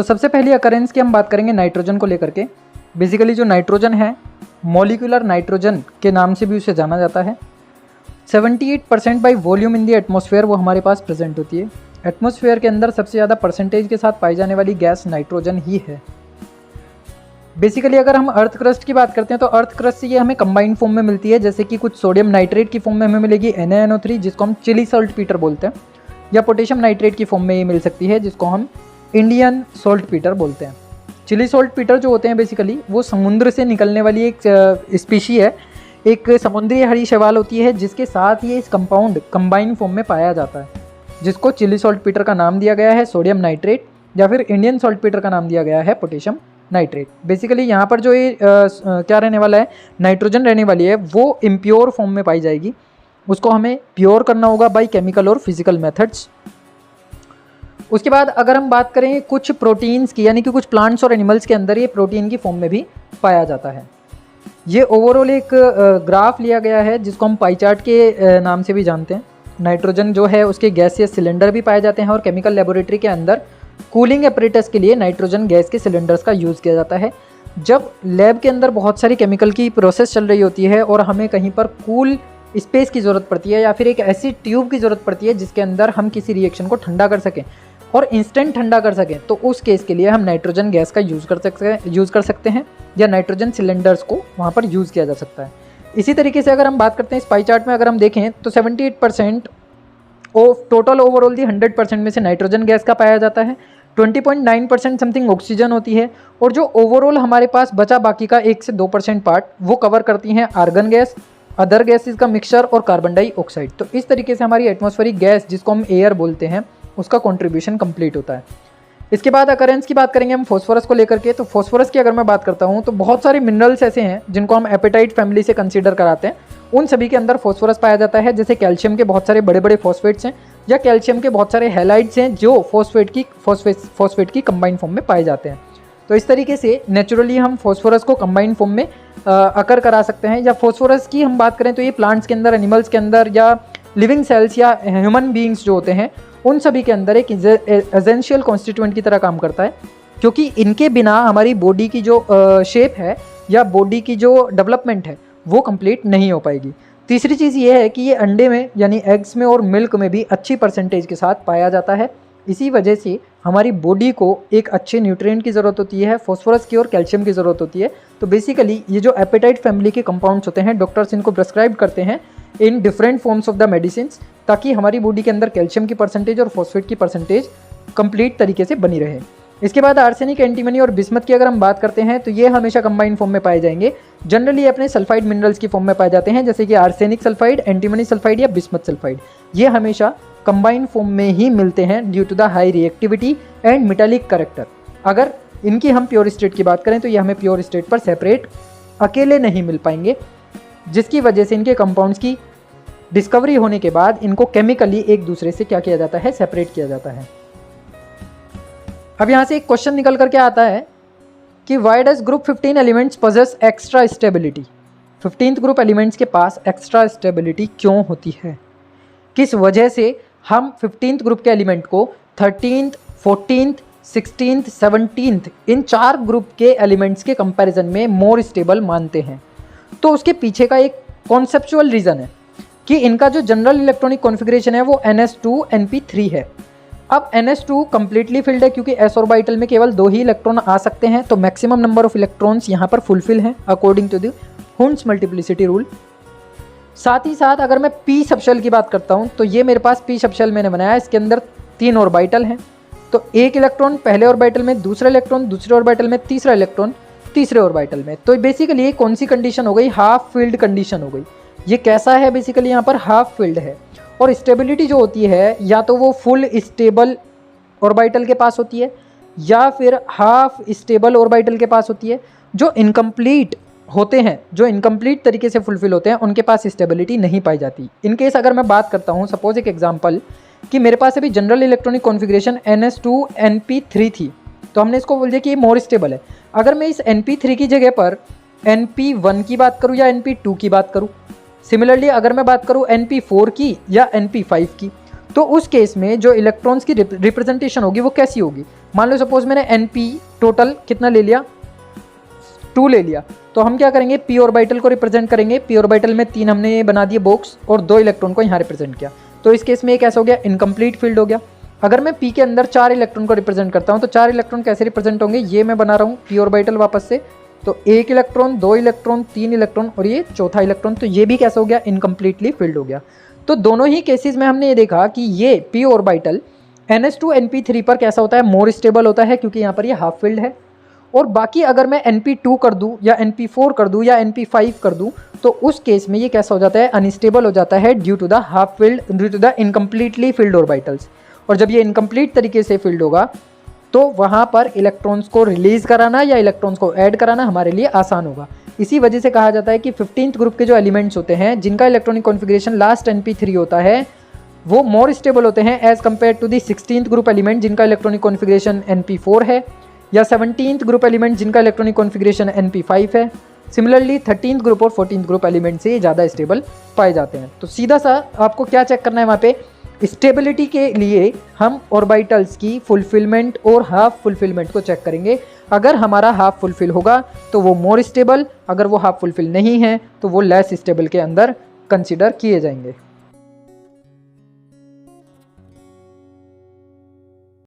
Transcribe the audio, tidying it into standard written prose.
तो सबसे पहली अकरेंस की हम बात करेंगे नाइट्रोजन को लेकर के। बेसिकली जो नाइट्रोजन है, मॉलिक्यूलर नाइट्रोजन के नाम से भी उसे जाना जाता है। 78% by volume in the atmosphere वो हमारे पास प्रेजेंट होती है। एटमॉस्फेयर के अंदर सबसे ज़्यादा परसेंटेज के साथ पाई जाने वाली गैस नाइट्रोजन ही है। बेसिकली अगर हम अर्थ क्रस्ट की बात करते हैं तो अर्थ क्रस्ट से ये हमें कंबाइंड फॉर्म में मिलती है, जैसे कि कुछ सोडियम नाइट्रेट की फॉर्म में हमें मिलेगी NaNO3 जिसको हम चिली सॉल्ट पीटर बोलते हैं, या पोटेशियम नाइट्रेट की फॉर्म में ये मिल सकती है जिसको हम इंडियन सॉल्ट पीटर बोलते हैं। चिली सॉल्ट पीटर जो होते हैं बेसिकली वो समुद्र से निकलने वाली एक स्पीशी है, एक समुद्री हरी शैवाल होती है जिसके साथ ये इस कंपाउंड कंबाइंड फॉर्म में पाया जाता है, जिसको चिली सॉल्ट पीटर का नाम दिया गया है सोडियम नाइट्रेट, या फिर इंडियन सॉल्ट पीटर का नाम दिया गया है पोटेशियम नाइट्रेट। बेसिकली यहाँ पर जो ये क्या रहने वाला है, नाइट्रोजन रहने वाली है, वो इम्प्योर फॉर्म में पाई जाएगी। उसको हमें प्योर करना होगा बाय केमिकल और फिजिकल मेथड्स। उसके बाद अगर हम बात करें कुछ प्रोटीन्स की, यानी कि कुछ प्लांट्स और एनिमल्स के अंदर ये प्रोटीन की फॉर्म में भी पाया जाता है। ये ओवरऑल एक ग्राफ लिया गया है जिसको हम पाई चार्ट के नाम से भी जानते हैं। नाइट्रोजन जो है उसके गैसियस सिलेंडर भी पाए जाते हैं और केमिकल लेबोरेटरी के अंदर कूलिंग एपरेटस के लिए नाइट्रोजन गैस के सिलेंडर्स का यूज़ किया जाता है। जब लैब के अंदर बहुत सारी केमिकल की प्रोसेस चल रही होती है और हमें कहीं पर कूल स्पेस की ज़रूरत पड़ती है या फिर एक ऐसी ट्यूब की ज़रूरत पड़ती है जिसके अंदर हम किसी रिएक्शन को ठंडा कर सकें और इंस्टेंट ठंडा कर सकें, तो उस केस के लिए हम नाइट्रोजन गैस का यूज़ कर सकते हैं या नाइट्रोजन सिलेंडर्स को वहाँ पर यूज़ किया जा सकता है। इसी तरीके से अगर हम बात करते हैं स्पाई चार्ट में, अगर हम देखें तो 78% ऑफ टोटल ओवरऑल दी 100% में से नाइट्रोजन गैस का पाया जाता है। 20.9% समथिंग ऑक्सीजन होती है, और जो ओवरऑल हमारे पास बचा बाकी का 1 से 2% पार्ट वो कवर करती हैं आर्गन गैस, अदर गैसेस का मिक्सचर और कार्बन डाइऑक्साइड। तो इस तरीके से हमारी एटमॉस्फेरिक गैस जिसको हम एयर बोलते हैं उसका कंट्रीब्यूशन कंप्लीट होता है। इसके बाद अकरेंस की बात करेंगे हम फॉस्फोरस को लेकर के। तो फॉस्फोरस की अगर मैं बात करता हूँ तो बहुत सारे मिनरल्स ऐसे हैं जिनको हम एपेटाइट फैमिली से कंसीडर कराते हैं, उन सभी के अंदर फॉस्फोरस पाया जाता है। जैसे कैल्शियम के बहुत सारे बड़े बड़े फॉस्फेट्स हैं या कैल्शियम के बहुत सारे हैलाइड्स हैं जो फॉस्फेट की कंबाइंड फॉर्म में पाए जाते हैं। तो इस तरीके से नेचुरली हम फॉस्फोरस को कंबाइंड फॉर्म में अकर करा सकते हैं। या फॉस्फोरस की हम बात करें तो ये प्लांट्स के अंदर, एनिमल्स के अंदर या लिविंग सेल्स या ह्यूमन बीइंग्स जो होते हैं उन सभी के अंदर एक एसेंशियल कॉन्स्टिट्यूएंट की तरह काम करता है, क्योंकि इनके बिना हमारी बॉडी की जो शेप है या बॉडी की जो डेवलपमेंट है वो कंप्लीट नहीं हो पाएगी। तीसरी चीज़ ये है कि ये अंडे में यानी एग्स में और मिल्क में भी अच्छी परसेंटेज के साथ पाया जाता है। इसी वजह से हमारी बॉडी को एक अच्छे न्यूट्रिएंट की ज़रूरत होती है, फॉस्फोरस की और कैल्शियम की ज़रूरत होती है। तो बेसिकली ये जो एपेटाइट फैमिली के कंपाउंड्स होते हैं, डॉक्टर्स इनको प्रेस्क्राइब करते हैं in different forms of the medicines, ताकि हमारी बॉडी के अंदर कैल्शियम की परसेंटेज और फॉस्फेट की परसेंटेज कंप्लीट तरीके से बनी रहे। इसके बाद आर्सेनिक, एंटीमनी और बिस्मथ की अगर हम बात करते हैं तो ये हमेशा कंबाइंड फॉर्म में पाए जाएंगे। जनरली अपने सल्फाइड मिनरल्स की फॉर्म में पाए जाते हैं, जैसे कि आर्सेनिक सल्फाइड, एंटीमनी सल्फाइड या बिस्मथ सल्फाइड। ये हमेशा कंबाइंड फॉर्म में ही मिलते हैं due to the high reactivity and metallic character. अगर इनकी हम प्योर स्टेट की बात करें तो ये हमें प्योर स्टेट पर सेपरेट अकेले नहीं मिल पाएंगे, जिसकी वजह से इनके कंपाउंड्स की डिस्कवरी होने के बाद इनको केमिकली एक दूसरे से क्या किया जाता है, सेपरेट किया जाता है। अब यहाँ से एक क्वेश्चन निकल करके आता है कि why does group 15 elements possess extra stability. 15th group elements के पास एक्स्ट्रा स्टेबिलिटी क्यों होती है, किस वजह से हम 15th ग्रुप के एलिमेंट को 13th, 14th, 16th, 17th इन 4 ग्रुप के एलिमेंट्स के कंपैरिजन में मोर स्टेबल मानते हैं। तो उसके पीछे का एक कॉन्सेप्चुअल रीज़न है कि इनका जो जनरल इलेक्ट्रॉनिक कॉन्फ़िगरेशन है वो NS2 है। अब NS2 कम्प्लीटली फिल्ड है क्योंकि s ऑर्बिटल में केवल 2 ही इलेक्ट्रॉन आ सकते हैं, तो मैक्सिमम नंबर ऑफ इलेक्ट्रॉन्स यहाँ पर फुलफिल हैं according to the Hund's multiplicity rule. साथ ही साथ अगर मैं p सबशेल की बात करता हूँ तो ये मेरे पास p सबशेल मैंने बनाया, इसके अंदर 3 ऑर्बिटल हैं। तो एक इलेक्ट्रॉन पहले ऑर्बिटल में, दूसरा इलेक्ट्रॉन दूसरे ऑर्बिटल में, तीसरा इलेक्ट्रॉन तीसरे ऑर्बिटल में। तो बेसिकली ये कौन सी कंडीशन हो गई, हाफ फील्ड कंडीशन हो गई। ये कैसा है, बेसिकली यहाँ पर हाफ फील्ड है। और स्टेबिलिटी जो होती है या तो वो फुल स्टेबल ऑर्बिटल के पास होती है या फिर हाफ स्टेबल ऑर्बिटल के पास होती है। जो इनकम्प्लीट होते हैं, जो इनकम्प्लीट तरीके से फुलफिल होते हैं, उनके पास स्टेबिलिटी नहीं पाई जाती। इन केस अगर मैं बात करता हूँ, सपोज एक एग्जांपल कि मेरे पास अभी जनरल इलेक्ट्रॉनिक कॉन्फ़िगरेशन NS2 थी, तो हमने इसको बोल दिया कि ये मोर स्टेबल है। अगर मैं इस NP3 की जगह पर NP1 की बात करूँ या NP2 की बात करूँ, सिमिलरली अगर मैं बात करूँ NP4 की या NP5 की, तो उस केस में जो इलेक्ट्रॉन्स की रिप्रेजेंटेशन होगी वो कैसी होगी। मान लो सपोज मैंने Np टोटल कितना ले लिया, 2 ले लिया, तो हम क्या करेंगे, p ऑर्बिटल को रिप्रेजेंट करेंगे। p ऑर्बिटल में 3 हमने बना दिए बॉक्स और 2 इलेक्ट्रॉन को यहाँ रिप्रेजेंट किया। तो इस केस में ये कैसा हो गया, इनकम्प्लीट फील्ड हो गया। अगर मैं p के अंदर 4 इलेक्ट्रॉन को रिप्रेजेंट करता हूँ तो 4 इलेक्ट्रॉन कैसे रिप्रेजेंट होंगे, ये मैं बना रहा हूँ p ऑर्बिटल वापस से। तो 1 इलेक्ट्रॉन, 2 इलेक्ट्रॉन, 3 इलेक्ट्रॉन और ये चौथा इलेक्ट्रॉन, तो ये भी कैसा हो गया, इनकम्प्लीटली फिल्ड हो गया। तो दोनों ही केसेस में हमने ये देखा कि ये p ऑर्बिटल NH2 Np3 पर कैसा होता है, मोर स्टेबल होता है, क्योंकि यहाँ पर ये हाफ फिल्ड है। और बाकी अगर मैं Np2 कर दूँ या Np4 कर दूँ या Np5 कर दूँ तो उस केस में ये कैसा हो जाता है, अनस्टेबल हो जाता है due to the half filled, due to the incompletely filled orbitals. और जब ये इनकम्प्लीट तरीके से फिल्ड होगा तो वहाँ पर इलेक्ट्रॉन्स को रिलीज कराना या इलेक्ट्रॉन्स को ऐड कराना हमारे लिए आसान होगा। इसी वजह से कहा जाता है कि 15th ग्रुप के जो एलिमेंट्स होते हैं जिनका इलेक्ट्रॉनिक कॉन्फ़िगरेशन लास्ट Np3 होता है वो मोर स्टेबल होते हैं as compare to the 16th group element जिनका इलेक्ट्रॉनिक कॉन्फ़िगरेशन Np4 है, या 17th ग्रुप एलिमेंट जिनका इलेक्ट्रॉनिक कॉन्फ़िगरेशन Np5 है। सिमिलरली 13th ग्रुप और 14th ग्रुप एलिमेंट से ज़्यादा स्टेबल पाए जाते हैं। तो सीधा सा आपको क्या चेक करना है वहाँ पे, स्टेबिलिटी के लिए हम ऑर्बिटल्स की फुलफिलमेंट और हाफ फुलफिलमेंट को चेक करेंगे। अगर हमारा हाफ फुलफिल होगा तो वो मोर स्टेबल, अगर वो हाफ फुलफिल नहीं है तो वो लेस स्टेबल के अंदर कंसिडर किए जाएंगे।